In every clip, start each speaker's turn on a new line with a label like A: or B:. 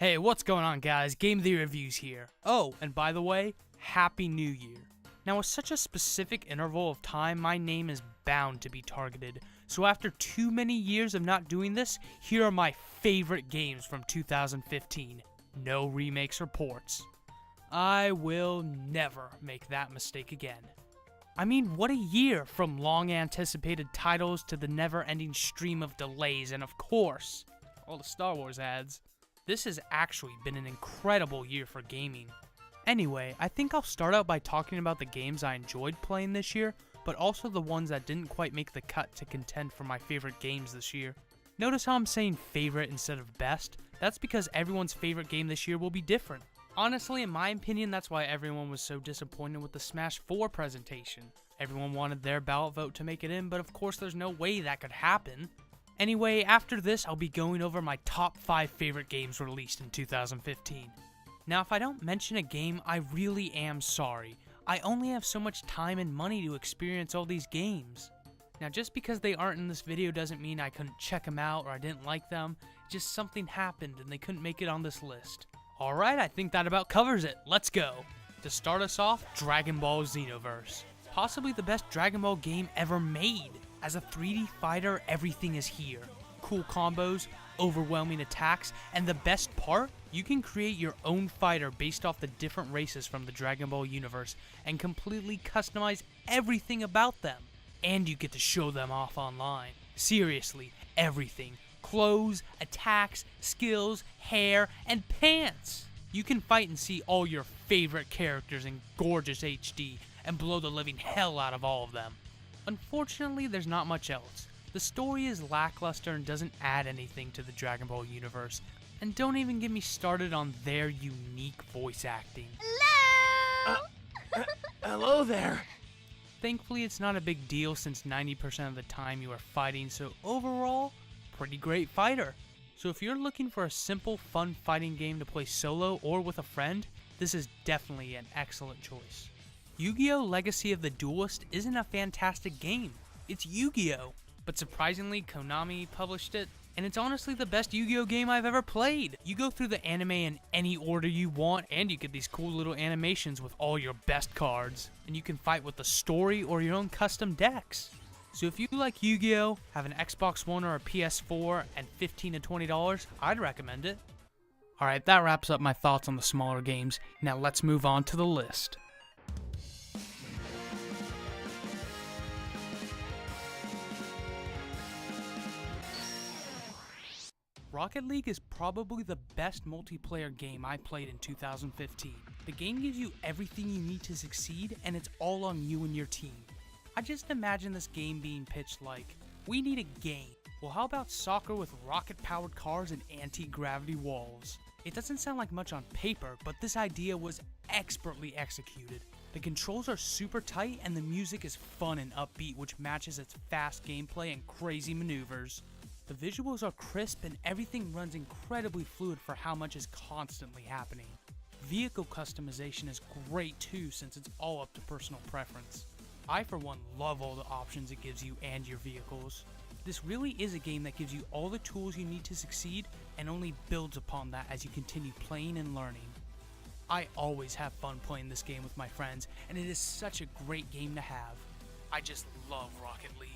A: Hey, what's going on, guys? Game of the Year Reviews here. Oh, and by the way, Happy New Year. Now, with such a specific interval of time, my name is bound to be targeted. So after too many years of not doing this, here are my favorite games from 2015. No remakes or ports. I will never make that mistake again. I mean, what a year, from long-anticipated titles to the never-ending stream of delays, and of course, all the Star Wars ads. This has actually been an incredible year for gaming. Anyway, I think I'll start out by talking about the games I enjoyed playing this year, but also the ones that didn't quite make the cut to contend for my favorite games this year. Notice how I'm saying favorite instead of best? That's because everyone's favorite game this year will be different. Honestly, in my opinion, that's why everyone was so disappointed with the Smash 4 presentation. Everyone wanted their ballot vote to make it in, but of course there's no way that could happen. Anyway, after this, I'll be going over my top 5 favorite games released in 2015. Now, if I don't mention a game, I really am sorry. I only have so much time and money to experience all these games. Now, just because they aren't in this video doesn't mean I couldn't check them out or I didn't like them. Just something happened and they couldn't make it on this list. Alright, I think that about covers it. Let's go. To start us off, Dragon Ball Xenoverse. Possibly the best Dragon Ball game ever made. As a 3D fighter, everything is here. Cool combos, overwhelming attacks, and the best part? You can create your own fighter based off the different races from the Dragon Ball universe and completely customize everything about them. And you get to show them off online. Seriously, everything. Clothes, attacks, skills, hair, and pants. You can fight and see all your favorite characters in gorgeous HD and blow the living hell out of all of them. Unfortunately, there's not much else. The story is lackluster and doesn't add anything to the Dragon Ball universe, and don't even get me started on their unique voice acting.
B: Hello!
C: Hello there!
A: Thankfully, it's not a big deal since 90% of the time you are fighting, so overall, pretty great fighter. So if you're looking for a simple, fun fighting game to play solo or with a friend, this is definitely an excellent choice. YuGiOh Legacy of the Duelist isn't a fantastic game. It's YuGiOh. But surprisingly, Konami published it, and it's honestly the best YuGiOh game I've ever played. You go through the anime in any order you want, and you get these cool little animations with all your best cards. And you can fight with the story or your own custom decks. So if you like YuGiOh, have an Xbox One or a PS4, and $15 to $20, I'd recommend it. Alright, that wraps up my thoughts on the smaller games. Now let's move on to the list. Rocket League is probably the best multiplayer game I played in 2015. The game gives you everything you need to succeed, and it's all on you and your team. I just imagine this game being pitched like, we need a game. Well, how about soccer with rocket-powered cars and anti-gravity walls? It doesn't sound like much on paper, but this idea was expertly executed. The controls are super tight, and the music is fun and upbeat, which matches its fast gameplay and crazy maneuvers. The visuals are crisp and everything runs incredibly fluid for how much is constantly happening. Vehicle customization is great too, since it's all up to personal preference. I for one love all the options it gives you and your vehicles. This really is a game that gives you all the tools you need to succeed and only builds upon that as you continue playing and learning. I always have fun playing this game with my friends, and it is such a great game to have. I just love Rocket League.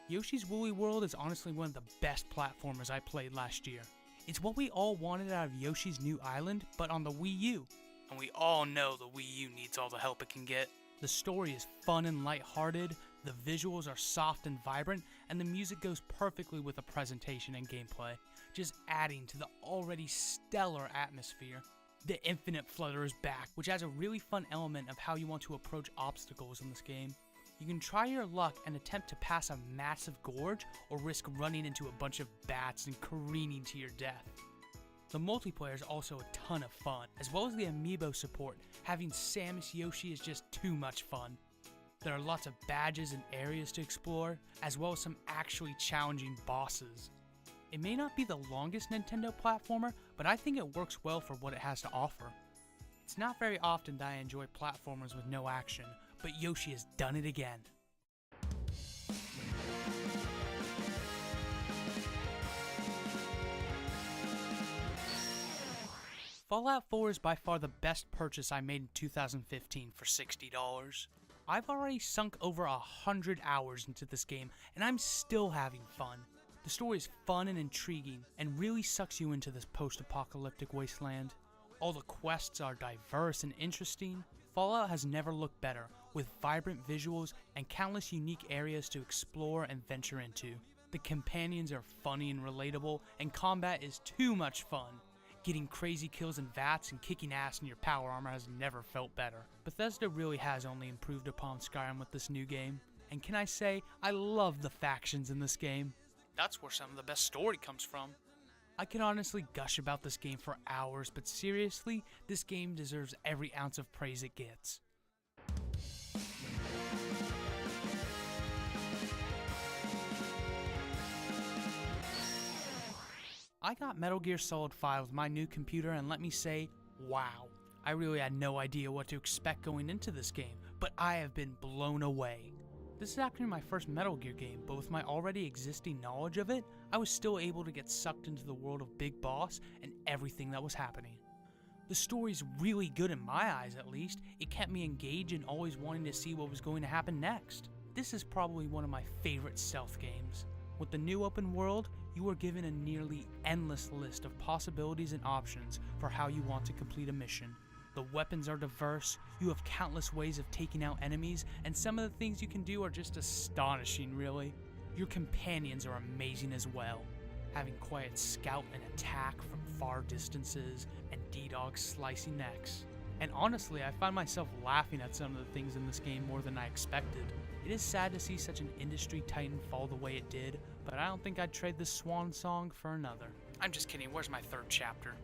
A: Yoshi's Woolly World is honestly one of the best platformers I played last year. It's what we all wanted out of Yoshi's New Island, but on the Wii U. And we all know the Wii U needs all the help it can get. The story is fun and lighthearted, the visuals are soft and vibrant, and the music goes perfectly with the presentation and gameplay, just adding to the already stellar atmosphere. The Infinite Flutter is back, which adds a really fun element of how you want to approach obstacles in this game. You can try your luck and attempt to pass a massive gorge, or risk running into a bunch of bats and careening to your death. The multiplayer is also a ton of fun, as well as the amiibo support. Having Samus Yoshi is just too much fun. There are lots of badges and areas to explore, as well as some actually challenging bosses. It may not be the longest Nintendo platformer, but I think it works well for what it has to offer. It's not very often that I enjoy platformers with no action, but Yoshi has done it again. Fallout 4 is by far the best purchase I made in 2015 for $60. I've already sunk over 100 hours into this game, and I'm still having fun. The story is fun and intriguing, and really sucks you into this post-apocalyptic wasteland. All the quests are diverse and interesting. Fallout has never looked better, with vibrant visuals and countless unique areas to explore and venture into. The companions are funny and relatable, and combat is too much fun. Getting crazy kills in VATS and kicking ass in your power armor has never felt better. Bethesda really has only improved upon Skyrim with this new game. And can I say, I love the factions in this game. That's where some of the best story comes from. I can honestly gush about this game for hours, but seriously, this game deserves every ounce of praise it gets. I got Metal Gear Solid 5 with my new computer, and let me say, wow. I really had no idea what to expect going into this game, but I have been blown away. This is actually my first Metal Gear game, but with my already existing knowledge of it, I was still able to get sucked into the world of Big Boss and everything that was happening. The story's really good in my eyes, at least. It kept me engaged and always wanting to see what was going to happen next. This is probably one of my favorite stealth games. With the new open world, you are given a nearly endless list of possibilities and options for how you want to complete a mission. The weapons are diverse, you have countless ways of taking out enemies, and some of the things you can do are just astonishing, really. Your companions are amazing as well. Having quiet scout and attack from far distances, and D-Dog slicing necks. And honestly, I find myself laughing at some of the things in this game more than I expected. It is sad to see such an industry titan fall the way it did, but I don't think I'd trade this swan song for another. I'm just kidding, where's my third chapter?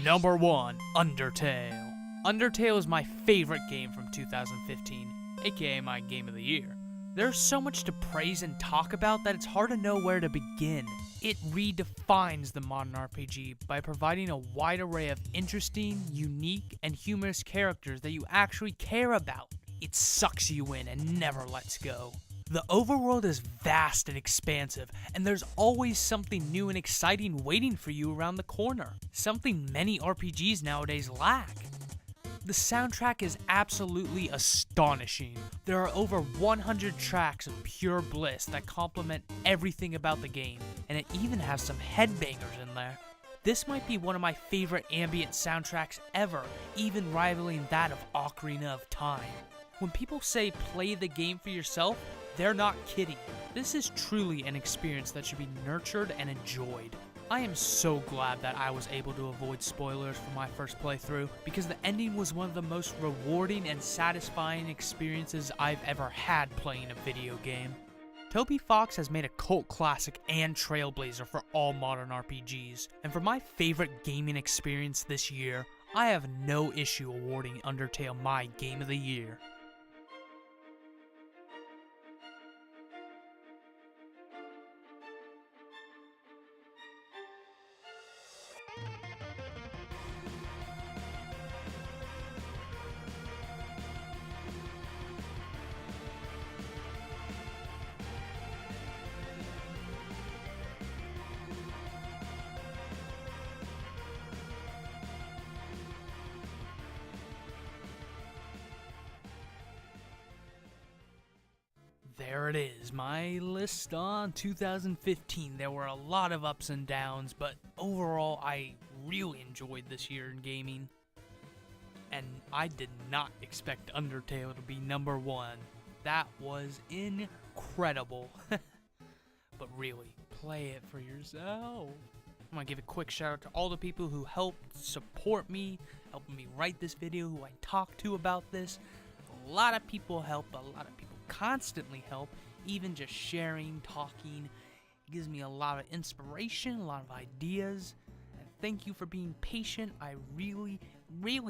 A: Number 1, Undertale. Undertale is my favorite game from 2015, aka my game of the year. There's so much to praise and talk about that it's hard to know where to begin. It redefines the modern RPG by providing a wide array of interesting, unique, and humorous characters that you actually care about. It sucks you in and never lets go. The overworld is vast and expansive, and there's always something new and exciting waiting for you around the corner, something many RPGs nowadays lack. The soundtrack is absolutely astonishing. There are over 100 tracks of pure bliss that complement everything about the game, and it even has some headbangers in there. This might be one of my favorite ambient soundtracks ever, even rivaling that of Ocarina of Time. When people say play the game for yourself, they're not kidding. This is truly an experience that should be nurtured and enjoyed. I am so glad that I was able to avoid spoilers for my first playthrough, because the ending was one of the most rewarding and satisfying experiences I've ever had playing a video game. Toby Fox has made a cult classic and trailblazer for all modern RPGs, and for my favorite gaming experience this year, I have no issue awarding Undertale my Game of the Year. There it is, my list on 2015. There were a lot of ups and downs, but overall I really enjoyed this year in gaming. And I did not expect Undertale to be number 1. That was incredible. But really, play it for yourself. I'm gonna give a quick shout out to all the people who helped support me, helping me write this video, who I talked to about this. A lot of people help, a lot of people constantly help, even just sharing, talking. It gives me a lot of inspiration, a lot of ideas, and thank you for being patient. I really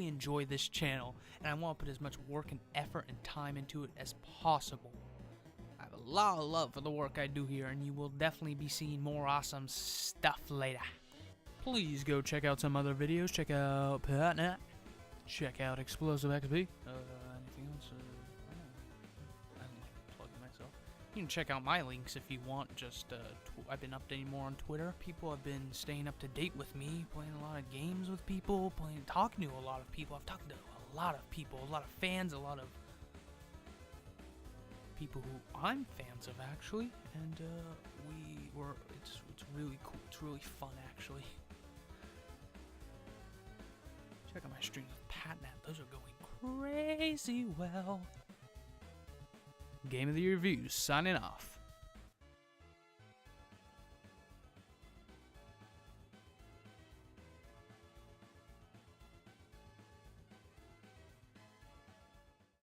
A: enjoy this channel, and I want to put as much work and effort and time into it as possible. I have lot of love for the work I do here, and you will definitely be seeing more awesome stuff later. Please go check out some other videos. Check out Patnat. Check out Explosive XP. Anything else? I don't like plugging myself. You can check out my links if you want. Just I've been updating more on Twitter. People have been staying up to date with me, playing a lot of games with people, talking to a lot of people. I've talked to a lot of people, a lot of fans, a lot of people who I'm fans of actually, and it's really cool. It's really fun actually. Check out my streams with Patnat. Those are going crazy well. Game of the Year Reviews signing off.